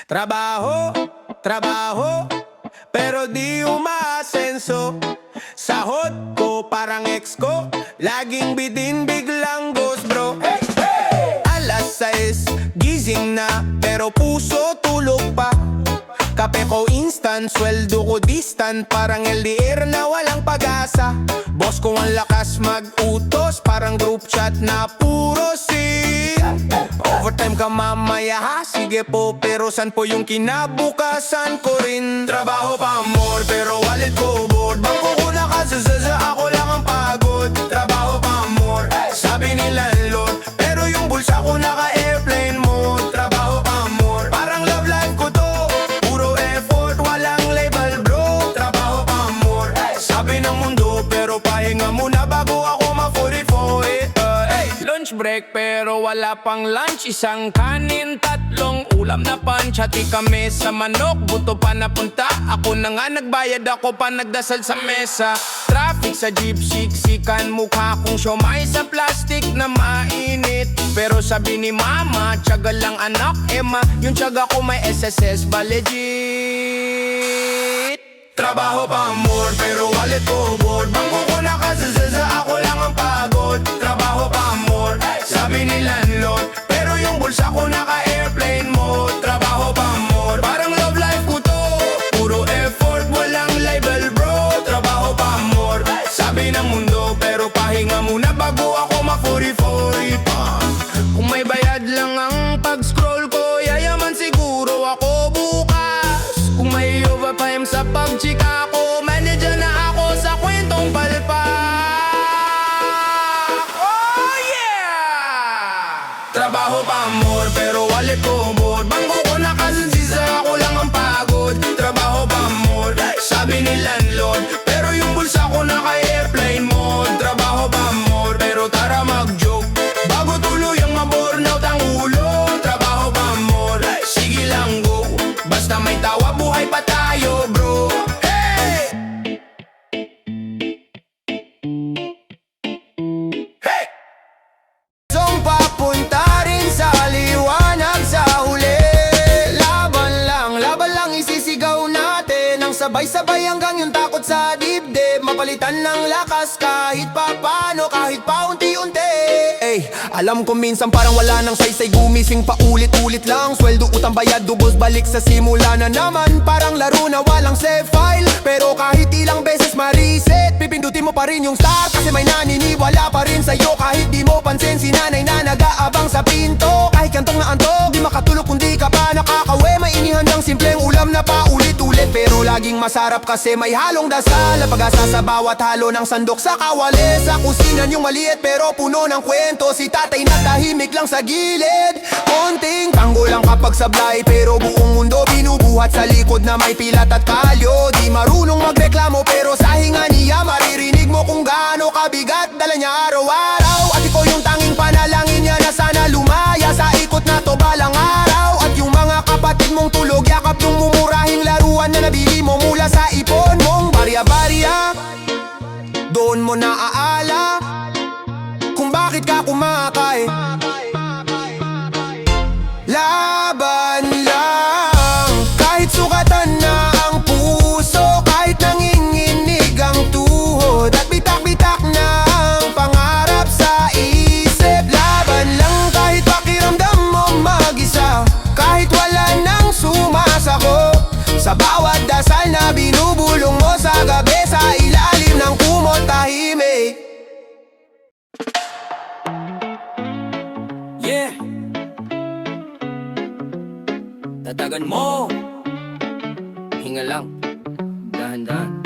Trabaho, trabaho, pero di umaasenso. Sahod ko parang ex ko, laging bitin biglang ghost bro. Alas 6, gising na, pero puso tulog pa. Kape ko instant, sweldo ko distant, parang LDR na walang pag-asa. Boss ko ang lakas mag-utos, parang group chat na puro sin. Overtime ka mamaya ha, sige po, pero san po yung kinabukasan ko rin? Trabaho pa more, pero wallet ko board. Bangko ko nakasasasa, ako lang ang pagod. Trabaho pa more, sabi ni landlord, pero yung bulsa ko naka-airplane mode. Trabaho pa more, parang love life ko to, puro effort, walang label bro. Trabaho pa more, sabi ng mundo, pero pahinga muna bago ako ma-44. Lunch break pero wala pang lunch. Isang kanin, tatlong ulam na punch. Hati kami sa manok, buto pa napunta. Ako na nga nagbayad, ako pa nagdasal sa mesa. Traffic sa jeep, siksikan mukha kong siomay sa plastic na mainit. Pero sabi ni mama, tiyaga lang anak, Emma. Yung tiyaga ko may SSS ba legit? Trabaho pa more, pero wallet ko board. Bangko ko nakasasasa, ako lang ang pagod. Trabaho pa more, sabi ni landlord, pero yung bulsa ko naka-airplane mode. Trabaho pa more, parang love life ko to, puro effort, walang label bro. Trabaho pa more, sabi ng mundo, pero pahinga muna bago ako ma-44 pa. Kung may bayad lang ang pag-scroll ko, yayaman siguro ako bukas. Kung may overtime sa pag-chika ko, manager na ako sa kwentong palpak. Oh yeah! Trabaho pa more, pero wallet ko board. Bangko ko nakasasisa, ako lang ang pagod. Trabaho pa more, sabi ni landlord, pero yung bulsa ko naka-airplane mode. Trabaho pa more, pero tara mag-joke bago tuluyang ma-burnout ang ulo. Trabaho pa more, sige lang go, basta may tawa buhay pa tayo bro. Hey! Hey! Song papunta rin sa liwanag sa huli. Laban lang isisigaw natin ang sabay-sabay hanggang yung takot sa dibdib. Mapalitan ng lakas kahit papano, kahit paunti-unti. Alam ko minsan parang wala nang saysay, gumising pa ulit-ulit lang. Sweldo, utang, bayad, dubos, balik sa simula na naman. Parang laro na walang save file, pero kahit ilang beses ma-reset, pipindutin mo pa rin yung start, kasi may naniniwala pa rin sa'yo. Kahit di mo pansin si nanay na nag-aabang sa pinto. Kahit kantong na antog, di makatulog kung di ka pa nakakawe. May inihandang simpleng ulam na paulit-ulit, pero laging masarap kasi may halong dasal. Pag-asa sa bawat halo ng sandok sa kawali. Sa kusinan yung maliit pero puno ng kwento. Si tatay na tahimik lang sa gilid. Konting tanggol lang kapag sablay, pero buong mundo binubuhat sa likod na may pilat at kalyo. Di marunong magreklamo pero sa hinga niya maririnig mo kung gaano kabigat dala niya araw-araw. At ikaw yung tanging panalangin niya na sana lumaya sa ikot na to balang araw. At yung mga kapatid mong tulog, yakap yung mumurahing laruan na nabili mo mula sa ipon mong barya-barya. Doon mo naaala kung bakit ka kumakain. Laban lang, kahit sukatan na ang puso, kahit nanginginig ang tuhod, at bitak-bitak na ang pangarap sa isip. Laban lang kahit pakiramdam mo mag-isa, kahit wala nang sumasako sa bawat dasal na binubulong mo sa gabi, sa ilalim ng kumot tahimik. Yeah, tatagan mo, hinga lang, dahan-dahan.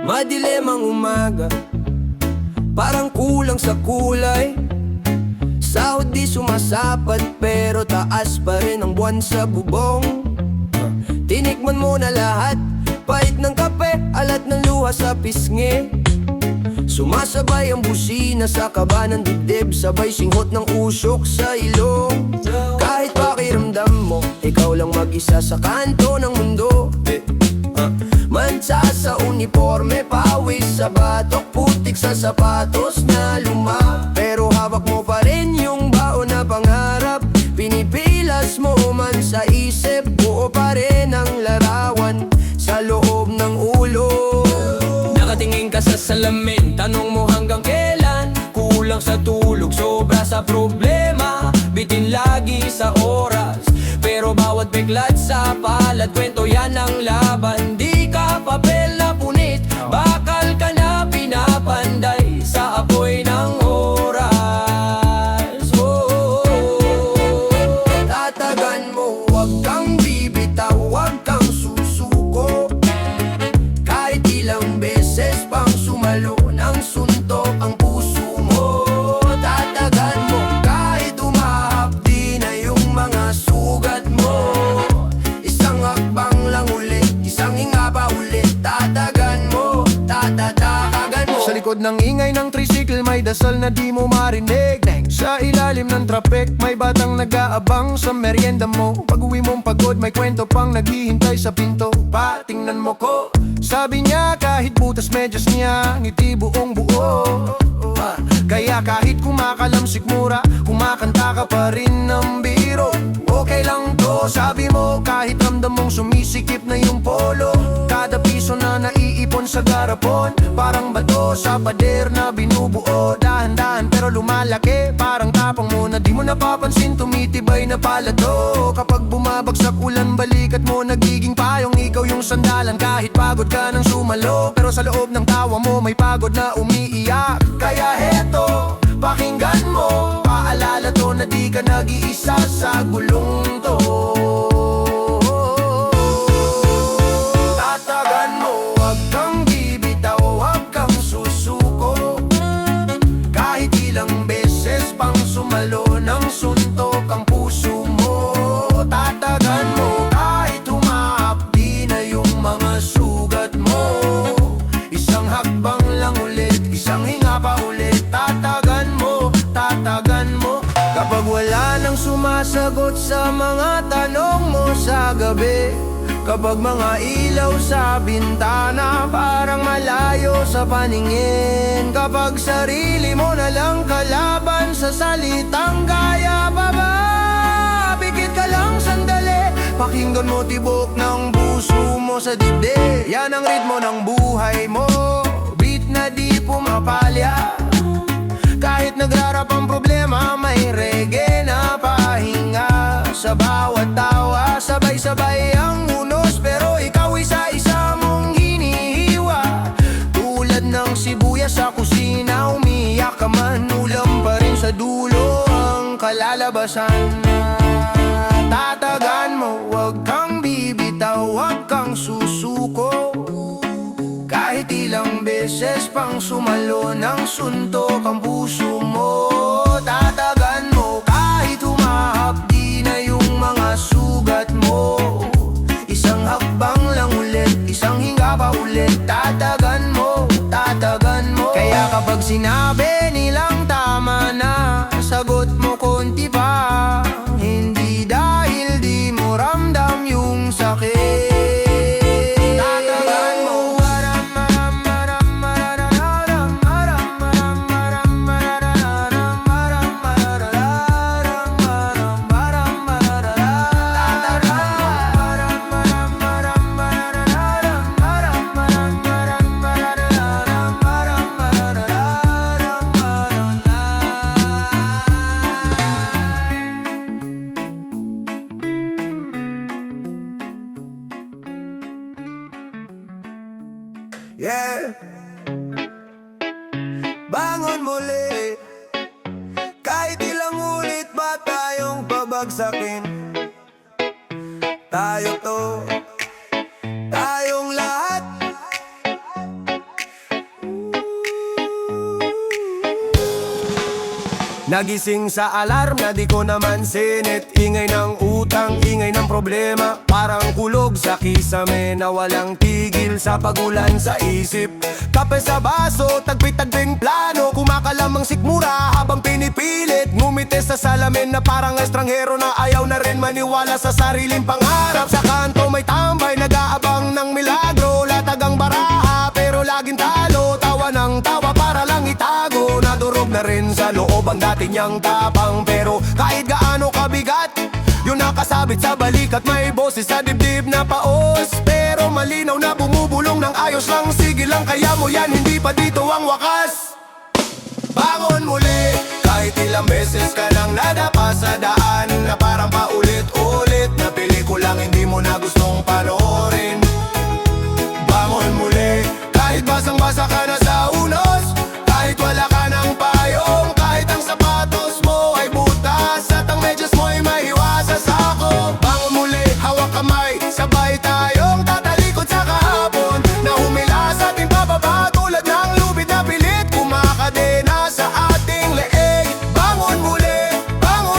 Madilim ang umaga, parang kulang sa kulay. Sahod di sumasapat, pero taas pa rin ang buwan sa bubong. Tinikman mo na lahat, pait ng kape, alat ng luha sa pisngi. Sumasabay ang busina sa kaba ng dibdib, sabay singhot ng usok sa ilong. Kahit pakiramdam mo, ikaw lang mag-isa sa kanto ng mundo. Mansa sa uniforme, pawis sa batok, putik sa sapatos na luma. Pero hawak mo pa rin yung baon na pangarap, pinipilas mo man sa sa isip, buo pa rin ang larawan sa loob ng ulo. Nakatingin ka sa salamin, tanong mo hanggang kailan. Kulang sa tulog, sobra sa problema, bitin lagi sa oras. Pero bawat biglat sa palad, kwento yan ang laban. Di ka papel na punit, bakal ka na pinapanday sa apoy ng oras. Tatagan mo, wag kang bibitaw, wag kang susuko. Kahit ilang beses pang sumalo ng suntok ang puso mo. Tatagan mo, kahit umahapdi na yung mga sugat mo. Isang hakbang lang ulit, isang hinga pa ulit. Tatagan mo, tatatagan mo. Sa likod ng ingay ng tricycle, may dasal na di mo marinig. Sa ilalim ng traffic, may batang nag-aabang sa merienda mo. Pag-uwi mong pagod, may kwento pang naghihintay sa pinto. Patingnan mo ko, sabi niya kahit butas medyas niya, ngiti buong buo. Kaya kahit kumakalamsik mura, kumakanta ka pa rin ng biro. Okay lang to, sabi mo, kahit ramdam mong sumisikip na yung polo. Kada piso na naiipon sa garapon, parang bato sa pader na binubuo. Dahan-dahan pero lumalaki, parang tapang mo na di mo napapansin, tumitibay na pala to. Kapag bumabagsak ulan, balikat mo nagiging payong. Ikaw yung sandalan kahit pagod ka ng sumalo, pero sa loob ng tawa mo may pagod na umiiyak. Kaya heto, pakinggan mo, paalala to na di ka nag-iisa sa gulong to. Tatagan mo, wag kang bibitaw, wag kang susuko. Kahit ilang beses pang sumalo ng suntok ang puso mo. Tatagan mo, kahit humahapdi na yung mga sugat mo. Isang hakbang lang ulit, isang hinga pa ulit. Tatagan mo, tatagan mo. Kapag wala nang sumasagot sa mga tanong mo sa gabi, kapag mga ilaw sa bintana parang malayo sa paningin, kapag sarili mo na lang kalaban sa salitang kaya pa ba? Pikit ka lang sandali, pakinggan mo tibok ng puso mo sa dibdib. Yan ang ritmo ng buhay mo, beat na di pumapalya. Kahit nagrarap ang problema, may reggae na pahinga. Sa bawat tawa, sabay-sabay ang unos, pero ikaw isa-isa mong hinihiwa. Tulad ng sibuyas sa kusina, umiyak ka man, ulam pa rin sa dulo ang kalalabasan. Tatagan mo, wag kang bibitaw, wag kang susuko. Kahit ilang beses pang sumalo ng suntok ang puso mo. Tatagan mo, kahit humahapdi na yung mga sugat mo. Isang hakbang lang ulit, isang hinga pa ulit. Tatagan mo, tatagan mo. Kaya kapag sinabi nilang tama na, sagot mo konti pa. Hindi dahil di mo ramdam yung sakit. Yeah. Bangon muli, kahit ilang ulit ba tayong pabagsakin. Tayo to, tayong lahat. Nagising sa alarm na di ko naman sinit. Ingay ng utang, ingay ng problema, parang kulog sa kisame na walang tigil sa pagulan sa isip. Kape sa baso, tagpi-tagbing plano, kumakalamang sikmura habang pinipilit. Ngumiti sa salamin na parang estranghero na ayaw na rin maniwala sa sariling pangarap. Sa kanto may tambay, nag-aabang ng milagro, latagang baraha pero laging talo. Tawa ng tawa para lang itago, nadurog na rin sa loob ang dati niyang tapang. Pero kahit gaano kabigat Yun nakasabit sa balik at may boses sa dibdib na paos. Pero malinaw na bumubulong ng ayos lang. Sige lang, kaya mo yan, hindi pa dito ang wakas. Bangon muli, kahit ilang beses ka nang nadapa sa daan na parang paulit-ulit na pelikulang hindi mo na gustong panoorin. Bangon muli, kahit basang-basa ka na sa unos, kahit wala ka ng payong, kahit ang sapatos mo ay butas at ang medyas mo ay mahiwasa sa ako. Bangon muli, hawak kamay, sabay tayong tatalikod sa kahapon na humila sa ating pababa tulad ng lubid na pilit kumakadena sa ating leeg. Bangon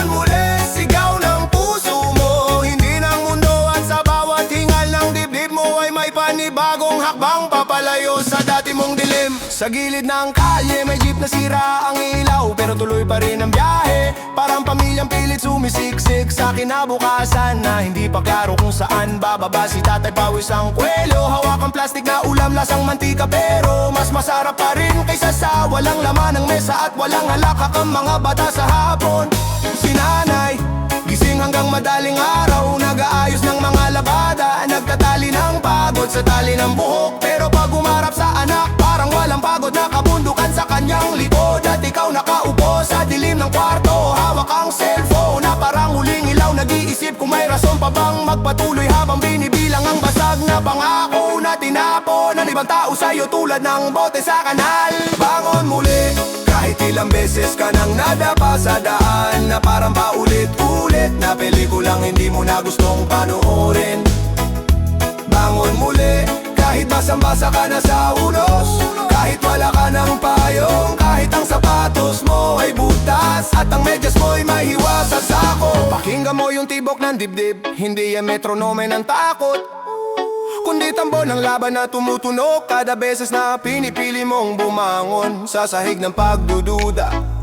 muli, sigaw ng puso mo, hindi ng mundo at sa bawat hingal ng dibdib mo ay may panibagong hakbang papalayo sa dati mong dilim. Sa gilid ng kalye may jeep na sira ang ilaw, pero tuloy pa rin ang biyahe. Parang pamilyang pilit sumisiksik sa kinabukasan na hindi pa klaro kung saan bababa si tatay pawis ang kwelo. Hawak ang plastic na ulam lasang mantika, pero mas masarap pa rin kaysa sa walang laman ng mesa at walang halakak ang mga bata sa hapon. Si nanay gising hanggang madaling araw, nag-aayos ng mga labada, nagtatali ng pagod sa tali ng buhok. Pero pag umarap sa anak, parang walang pagod, nakabundukan sa kanyang likod. At ikaw nakaupo sa dilim ng kwarto, hawak ang cellphone na parang huling ilaw. Nag-iisip kung may rason pa bang magpatuloy habang binibilang ang basag na pangako na tinapon ng ibang tao sa'yo tulad ng bote sa kanal. Bangon muli, kahit ilang beses ka nang nadapa sa daan na parang paulit-ulit na pelikulang hindi mo na gustong panoorin. Bangon muli, kahit basang-basa ka na sa unos, kahit wala ka ng payong, kahit ang sapatos mo ay butas at ang medyas mo ay mahiwa sa sako. Pakinggan mo yung tibok ng dibdib, hindi yan metronome ng takot, kundi tambo ng laban na tumutunog kada beses na pinipili mong bumangon sa sahig ng pagdududa.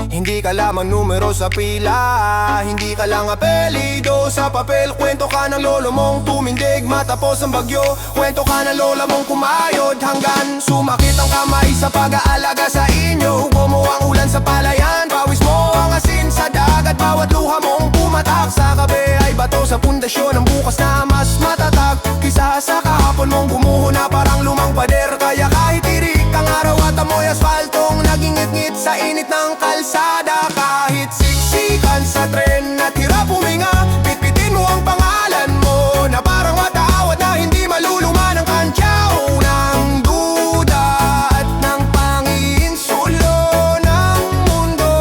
Hindi ka lamang numero sa pila, hindi ka lang apelido sa papel. Kwento ka ng lolo mong tumindig matapos ang bagyo, kwento ka ng lola mong kumayod hanggang sumakit ang kamay sa pag-aalaga sa inyo. Hugo ang ulan sa palayan, pawis mo ang asin sa dagat. Bawat luha mong pumatak sa kabe ay bato sa pundasyon ng bukas na mas matatag kisa sa kahapon mong gumuho na parang lumang pader. Kaya kahit tirik ang araw at amoy asfaltong nagingit-ngit sa init ng kalsada, kahit siksikan sa tren at hirap huminga, pitpitin mo ang pangalan mo na parang matawad na hindi maluluma ng kantyaw ng duda at ng panginsulo ng mundo.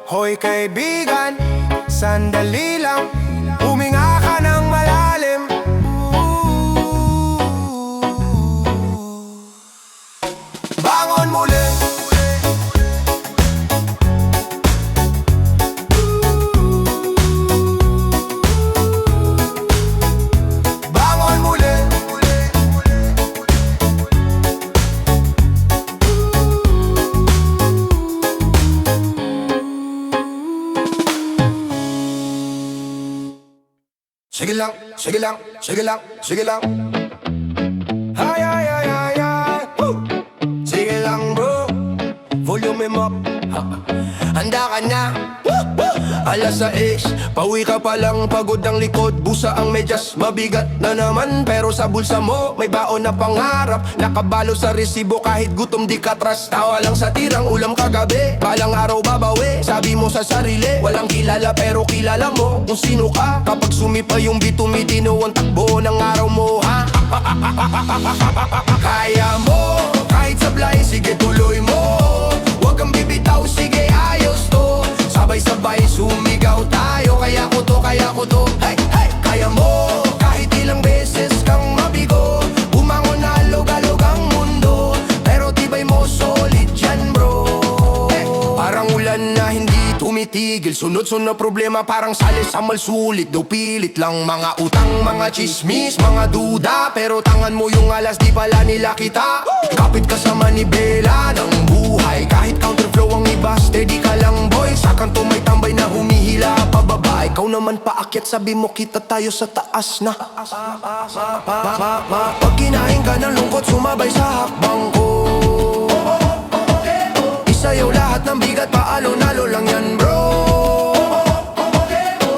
Hoy kaibigan, sandali lang, huminga ka ng malalim. Bangon muli, bangon muli. Sige lang, sige lang, sige lang, sige lang. Ay, ay, ay, ay, ay. Woo! Sige lang bro, volume up. Handa ka na? Alas 6, pauwi ka pa lang, pagod ang likod, busa ang medyas, mabigat na naman. Pero sa bulsa mo, may baon na pangarap, nakabalo sa resibo kahit gutom di ka trust. Tawa lang sa tirang ulam kagabi, balang araw babawi. Sabi mo sa sarili, walang kilala pero kilala mo kung sino ka. Kapag sumipa yung beat, tumitino ang takbo ng araw mo, ha? Kaya mo, kahit sablay, sige tuloy mo. Huwag kang bibitaw, sige ayos to. Sabay-sabay sumigaw tayo, kaya ko to, kaya ko to. Hey, hey, kaya mo, kahit ilang beses kang mabigo. Bumangon na log-alog ang mundo, pero tibay mo solid yan bro. Hey, parang ulan na hindi tumitigil, sunod-sunod na problema parang sali sa malsulit. Daw pilit lang mga utang, mga chismis, mga duda, pero tangan mo yung alas di pala nila kita. Kapit ka sa manibela ng buhay, kahit counterflow ang iba, steady ka lang boy. Sa kanto may tambay na humihila pababa, ikaw naman paakyat, sabi mo kita tayo sa taas na. Pag kinain ka ng lungkot, sumabay sa hakbang ko. sa'yo lahat ng bigat, paalo-nalo lang yan bro.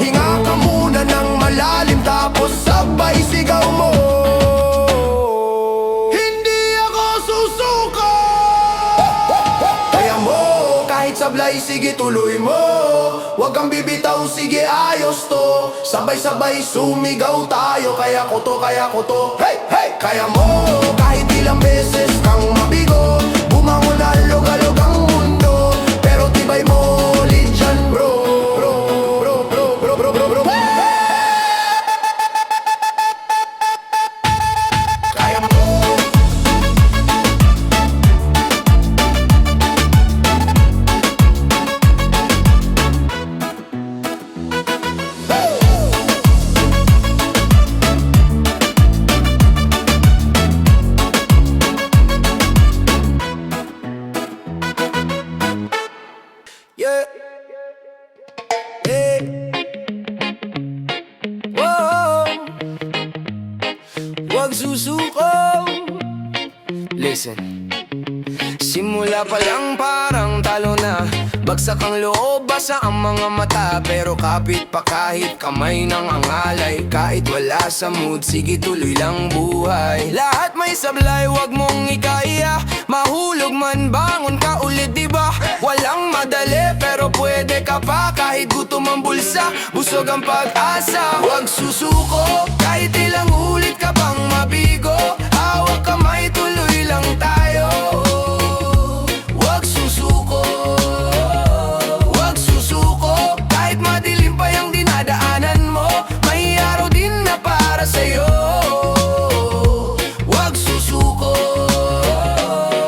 Hinga ka muna ng malalim, tapos sabay sigaw mo. Hindi ako susuko. Kaya mo, kahit sablay, sige tuloy mo. Huwag kang bibitaw, sige ayos to. Sabay-sabay sumigaw tayo, kaya ko to, kaya ko to. Hey, hey! Kaya mo, kahit ilang beses kang mabigo, bumangon na alog-alog ang mundo. Pero tibay mo ulit dyan bro. Bro, bro, bro, bro, bro, bro, bro. Kaya mo. Yeah. Hey. Whoa. Wag susuko. Listen. Simula pa lang parang talo na. Bagsak ang loob, basa ang mga mata. Pero kapit pa kahit kamay ng angalay. Kahit wala sa mood, sige tuloy lang buhay. Lahat may sablay, wag mong ikaya. Mahulog man, bangon ka ulit, diba? Walang madali, pero pwede ka pa. Kahit gutom ang bulsa, busog ang pag-asa. Wag susuko, kahit ilang ulit ka pang mabigo. Hawak kamay, tuloy lang tayo. Wag susuko, wag susuko. Kahit madilim pa yung dinadaanan mo, may araw din na para sa'yo. Wag susuko.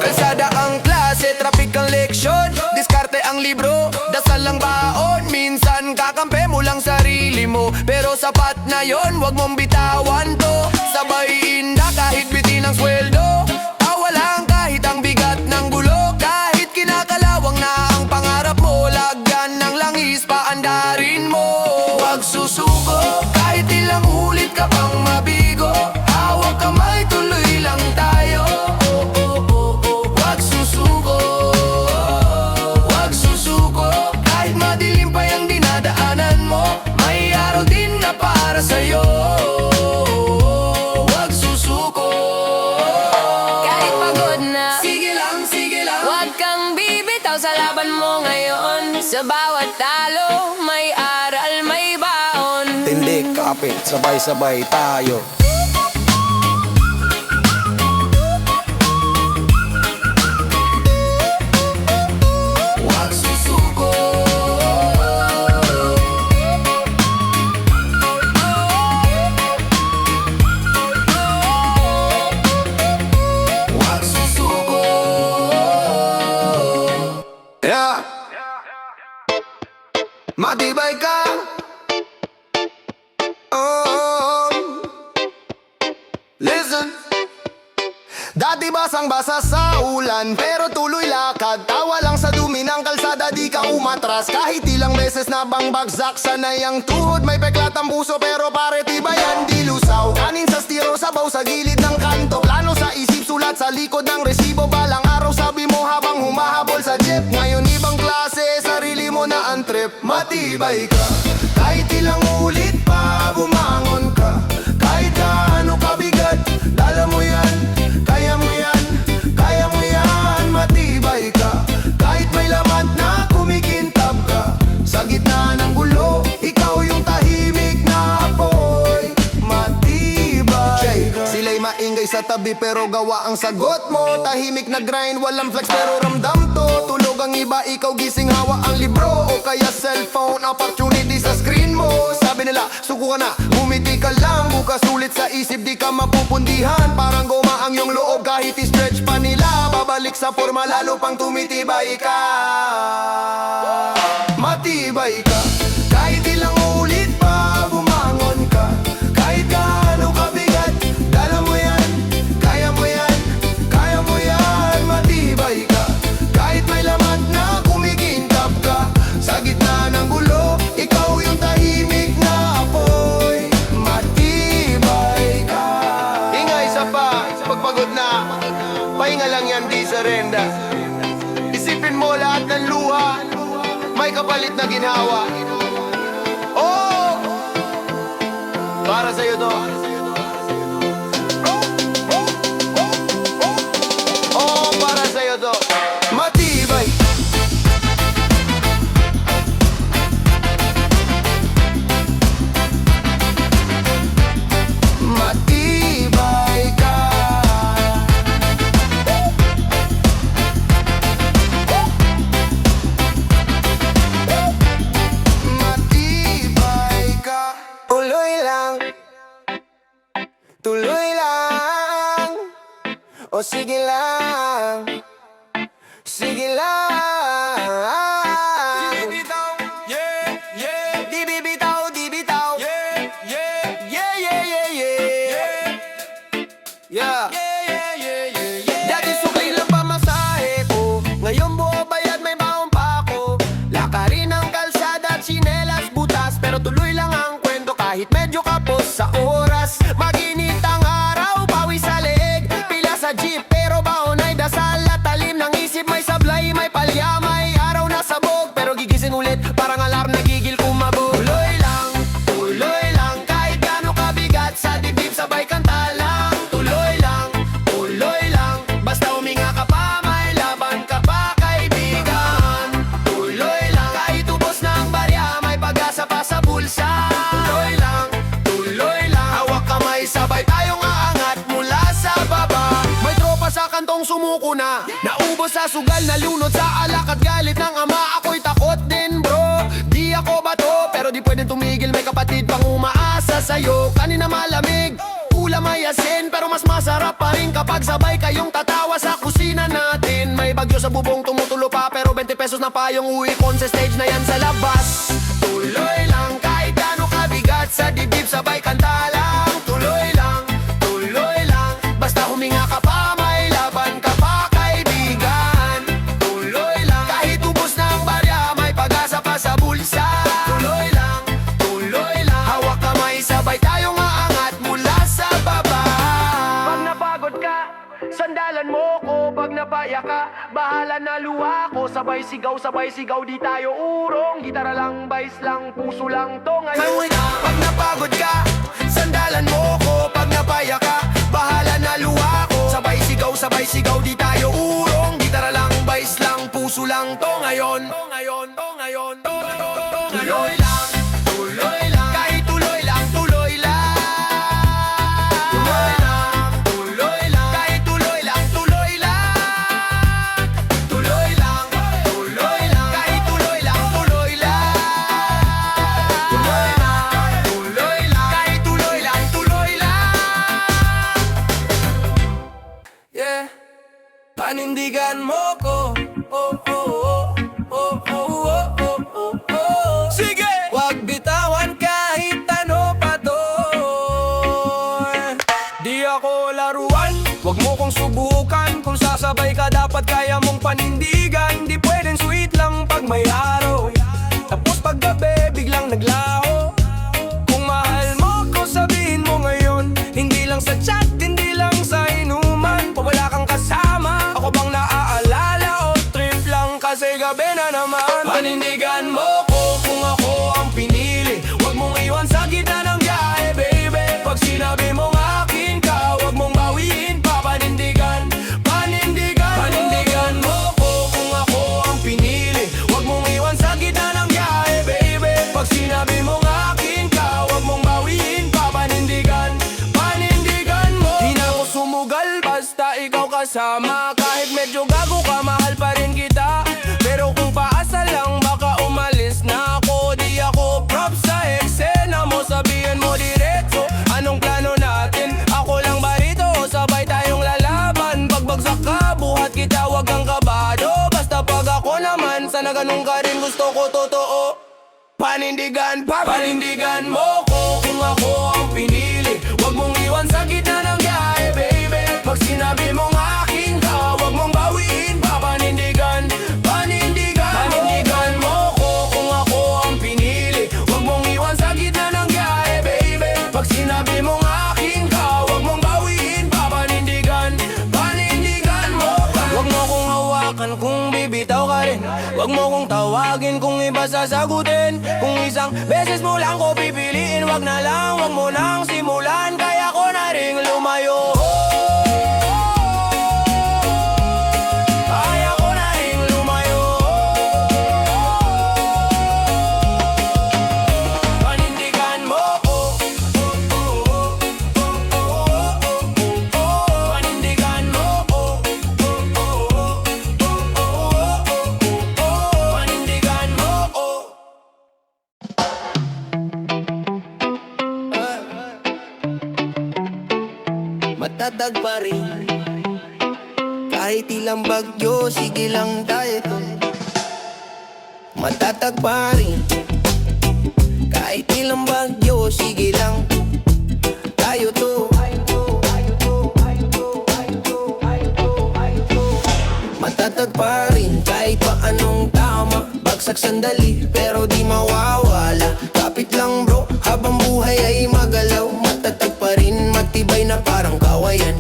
Kalsada ang klase, traffic ang leksyon, diskarte ang libro, dasal ang baon. Minsan kakampi mo lang sarili mo, pero sapat na yon, wag mong bitawan to. Sabayin na kahit bitin ang sweldo, awalang kahit ang bigat ng gulo. Kahit kinakalawang na ang pangarap mo, lagyan ng langis, paandarin mo. Wag susuko, kahit ilang ulit ka pang mabigo. Hawak kamay, tuloy lang tayo. Wag susuko, wag susuko. Kahit madilim pa yung dinadaanan mo, may araw din na para sa'yo. Wag susuko. Kahit pagod na, Sige lang, sige lang. huwag kang bibitaw sa laban mo ngayon. Sa bawat talo, may aral, may baon. Tindik, kapit, sabay-sabay tayo. Wag susuko. Wag susuko. Yeah. Matibay ka. Oh. Listen. Dati basang-basa sa ulan, pero tuloy lakad. Tawa lang sa dumi ng kalsada, di ka umatras. Kahit ilang beses na bang bagsak, sanay ang tuhod. May peklat ang puso, pero pare tibayan di lusaw. Kanin sa stiro, sabaw sa gilid ng kanto. Plano sa isip, sulat sa likod ng resibo. Balang araw sabi mo habang humahabol sa jeep. Ngayon ibang klase, sarili mo na ang trip. Matibay ka, kahit ilang ulit pa bumangon ka. Kahit gaano kabigat, dala mo yan. Kaya mo yan, kaya mo yan. Matibay ka, kahit may lamat na kumikintab ka. Sa gitna ng gulo, ikaw yung tahimik na apoy. Matibay ka. Sila'y maingay sa tabi pero gawa ang sagot mo. Tahimik na grind, walang flex pero ramdam to. Tulog ang iba, ikaw gising, hawa ang libro. O kaya cellphone, opportunity sa screen mo. Sabi nila, suko ka na, bumiti ka lang. Bukas ulit sa isip, di ka mapupundihan. Parang goma ang iyong loob kahit i-stretch pa nila. Babalik sa forma, lalo pang tumitibay ka. Matibay ka, kahit ilang ulit pa bumangon ka. Kahit gaano kabigat, dala mo yan. Kaya mo yan, kaya mo yan. Matibay ka, kahit may lamat na kumikintab ka. Sa gitna ng gulo, ikaw yung tahimik na apoy. Matibay ka. Hinga isa pa, pagpagod na. Pahinga lang yan, di surrender. Isipin mo lahat mapapalit na ginhawa. Oh! Para sa'yo to. Oh, para sa'yo to. Matibay. Matibay ka. Matibay ka. Tuloy lang, tuloy lang, o sige lang, sige lang. Di bibitaw, yeah, yeah. Di bibitaw, di bitaw, yeah, yeah, yeah, yeah, yeah, yeah. Yeah, yeah, yeah, yeah, yeah. Dati sukli lang pamasahe ko, ngayon buo bayad may baon pa ako. Lakarin ang kalsada at tsinelas butas, pero tuloy lang ang kwento kahit medyo kapos sa oras. Maginit ang araw, pawi sa leeg, pila sa jeep pero baon ay dasal at talim ng isip. May sablay, may palya, may araw na sabog, pero gigising ulit parang alarm nagigil kumabog. Tuloy lang, kahit gaano kabigat sa dibdib sabay kanta lang. Tuloy lang, basta huminga ka pa, may laban ka pa kaibigan. Tuloy lang, kahit ubos ng barya, may pag-asa pa sa bulsa. Tuloy lang, hawak kamay sabay tayong aangat mula sa baba. May tropa sa kantong sumuko na, naubos sa sugal, nalunod sa alak at galit ng ama. Ako'y takot din bro, di ako bato, pero di pwedeng tumigil, may kapatid pang umaasa sa'yo. Kanina malamig, ulam ay asin, pero mas masarap pa rin kapag sabay kayong tatawa sa kusina natin. May bagyo sa bubong, tumutulo pa, pero 20 pesos na pa yung uwi kon sa stage na yan sa labas. Tuloy lang, kahit gaano kabigat sa dibdib sabay kanta lang. Tuloy lang, basta huminga ka pa, may laban ka pa kaibigan. Tuloy lang, kahit ubos ng barya, may pag-asa pa sa bulsa. Tuloy lang, hawak kamay sabay tayong aangat mula sa baba. Pag napagod ka, sandalan mo ko. Pag napaya ka, bahala na luha ko. Sabay sigaw, di tayo urong. Gitara lang, bass lang, puso lang to ngayon. Pag napagod ka, sandalan mo ko. Pag napaya ka, bahala na luha ko. Sabay sigaw, di tayo urong. Gitara lang, bass lang, puso lang to ngayon. Tuloy lang, kahit tuloy lang. Tuloy lang, kahit tuloy lang. Tuloy lang, kahit tuloy lang. Tuloy lang, kahit tuloy lang. Yeah, panindigan mo ko. Oh, oh, oh, oh, oh, oh, oh, oh, oh. Sige! Wag bitawan kahit ano pa to. Di ako laruan, wag mo kong subukan. Kung sasabay ka dapat kaya mong panindigan. Di pwedeng sweet lang pag may araw, tapos pag gabi biglang naglaho. Kung mahal mo ko sabihin mo ngayon, hindi lang sa chat, hindi lang sa inuman. Pag wala kang kasama, ako bang naaalala o trip lang kasi gabi na naman. Panindigan mo ko kung ako ang pinili, wag mong iwan sa gitna ng biyahe baby. Pag sinabi mong akin ka, wag mong bawiin pa. Panindigan mo ko kung ako ang pinili, wag mong iwan sa gitna ng biyahe baby. Pag sinabi mong akin ka, wag mong bawiin pa. Panindigan mo. Di na ako sumugal basta ikaw kasama. Kahit medyo gago ka, mahal pa rin kita. Pero kung paasa lang, baka umalis na ako. Di ako prop sa eksena mo, sabihin mo diretso. Anong plano natin? Ako lang ba rito o sabay tayong lalaban? Pagbagsak ka, buhat kita, wag kang kabado. Basta pag ako naman, sana ganun ka rin, gusto ko totoo. Panindigan mo ko kung ako ang pinili, wag mong iwan sa gitna ng biyahe baby. Pag sinabi mong akin ka, wag mong bawiin pa. Panindigan mo ko kung ako ang pinili, wag mong iwan sa gitna ng biyahe baby. Pag sinabi mong akin ka, wag mong bawiin pa. Panindigan mo. Wag mo kong hawakan kung bibitaw ka rin, wag mo kong tawagin kung iba ba sasagutin? Kung isang beses mo lang ko pipiliin, wag na lang, wag mo nang simulan. Kaya ko na ring lumayo. Kaya ko na ring lumayo. Panindigan mo, panindigan mo, panindigan mo. Matatag pa rin kahit ilang bagyo, sige lang tayo to. Matatag pa rin kahit ilang bagyo, sige lang tayo to. Matatag pa rin kahit pa anong tama. Bagsak sandali pero di mawawala. Kapit lang bro habang buhay ay magalaw. Matatag pa rin, matibay na parang kawayan.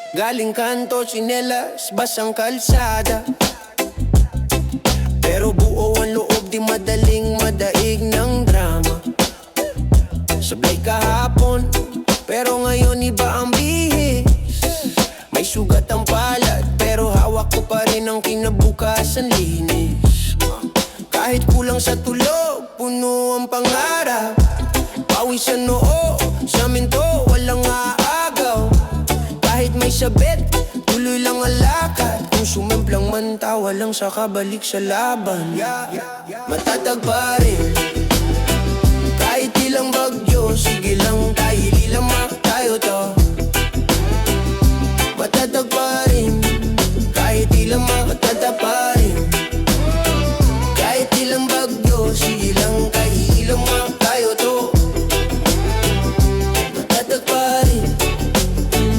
Galing kanto, tsinelas, basang kalsada. Pero buo ang loob, di madaling madaig ng drama. Sablay kahapon, pero ngayon iba ang bihis. May sugat ang palad, pero hawak ko pa rin ang kinabukasan linis. Kahit kulang sa tulog, puno ang pangarap. Pawis sa noo, sa amin to walang aagaw. Kahit may sabit, tuloy lang ang lakad. Kung sumemplang man, tawa lang sa kabalik sa laban. Matatag pa rin kahit ilang bagyo, sige lang tayo, lilamak tayo to. Matatag pa rin kahit ilang matatag pa rin kahit ilang bagyo, sige lang tayo, lilamak tayo to. Matatag pa rin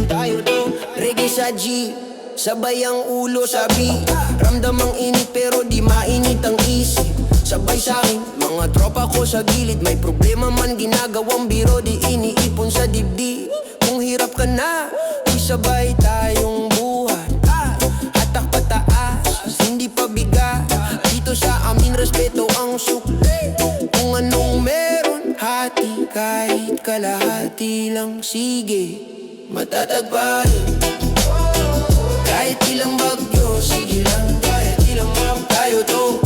tayo to. Reggae sa G, sabay ang ulo sa beat. Ramdam ang init pero di mainit ang isip. Sabay sa'kin, mga tropa ko sa gilid. May problema man, ginagawang biro, di iniipon sa dibdib. Kung hirap ka na, isabay tayong buhay. Hatak pataas, hindi pa bigat. Dito sa amin, respeto ang sukli. Kung anong meron, hati kahit kalahati lang, sige. Matatag pa rin kahit ilang bagyo, sige lang, kahit ilang tayo to.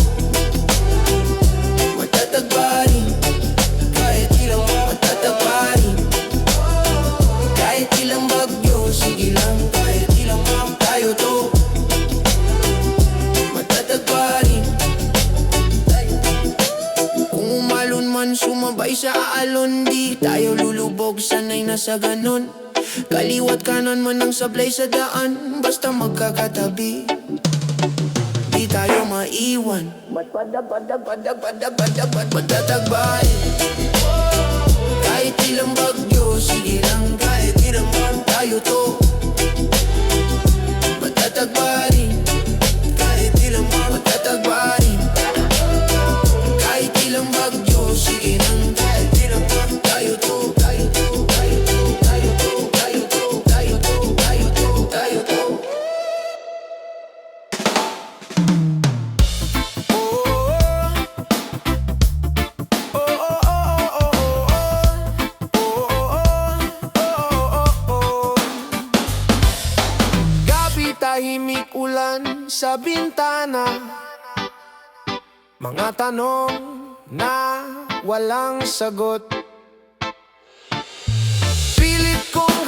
Matatag pa rin kahit ilang matatag pa rin kahit ilang bagyo, sige lang, kahit ilang tayo to. Matatag pa rin. Kung umalon man, sumabay sa alon, di tayo lulubog, sanay na sa ganon. Kaliwat kanan man ang sablay sa daan, basta magkakatabi, di tayo maiwan. Matatagbay kahit ilang bagyo, sige lang, kahit ilang tayo to. Matatagbarin kahit ilang matatagbarin kahit ilang bagyo, sige lang, kahit ilang tayo to. Tayo to, tayo to, tayo to, tayo to, tayo to, tayo to, tayo to. Tahimik ulan sa bintana, mga tanong na walang sagot. Pilit kong